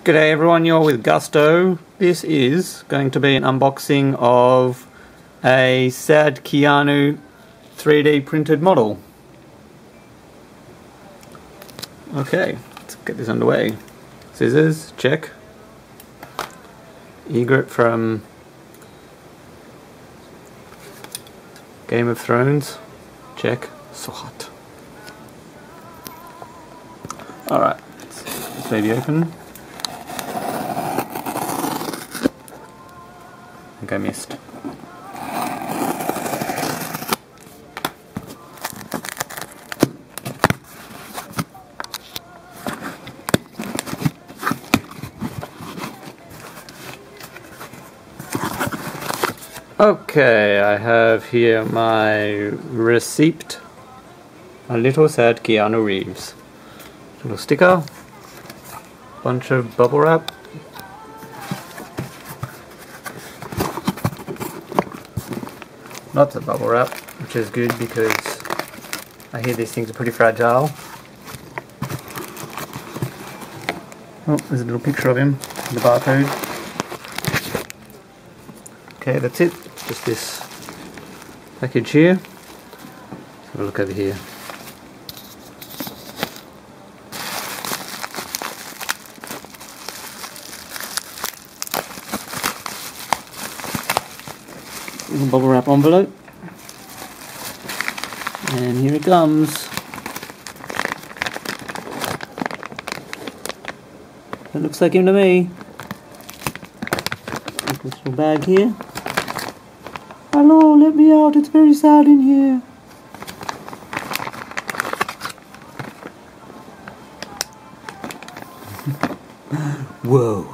G'day everyone, you're with Gusto. This is going to be an unboxing of a sad Keanu 3D printed model. Okay, let's get this underway. Scissors, check. E-grip from Game of Thrones, check. So hot. Alright, let's get this baby open. I think I missed. Okay, I have here my receipt. A little sad Keanu Reeves. Little sticker. Bunch of bubble wrap. Lots of bubble wrap, which is good because I hear these things are pretty fragile. Oh, there's a little picture of him, the barcode. Okay, that's it. Just this package here. Let's have a look over here. Little bubble wrap envelope, and here it comes. That looks like him to me. This little bag here. Hello, let me out, it's very sad in here. Whoa.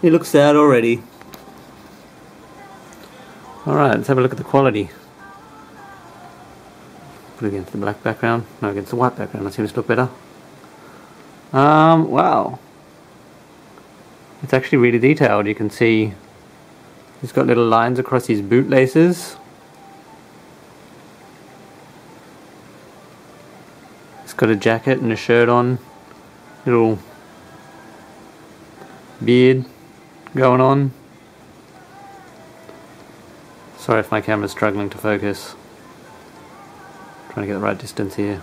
He looks sad already. Alright, let's have a look at the quality. Put it against the black background. No, against the white background. That seems to look better. Wow. It's actually really detailed. You can see he's got little lines across his boot laces. He's got a jacket and a shirt on. Little beard going on. Sorry if my camera's struggling to focus. Trying to get the right distance here.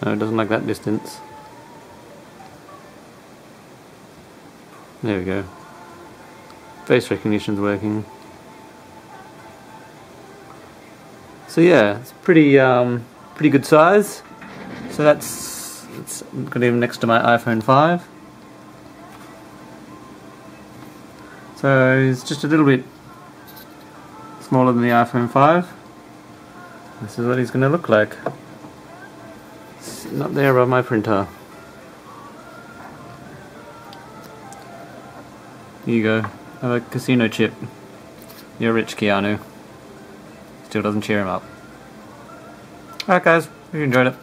No, it doesn't like that distance. There we go. Face recognition's working. So yeah, it's pretty good size. So that's got him next to my iPhone 5. So it's just a little bit smaller than the iPhone 5. This is what he's going to look like. It's not there on my printer. Here you go. Have a casino chip. You're rich, Keanu. Still doesn't cheer him up. Alright guys, hope you enjoyed it.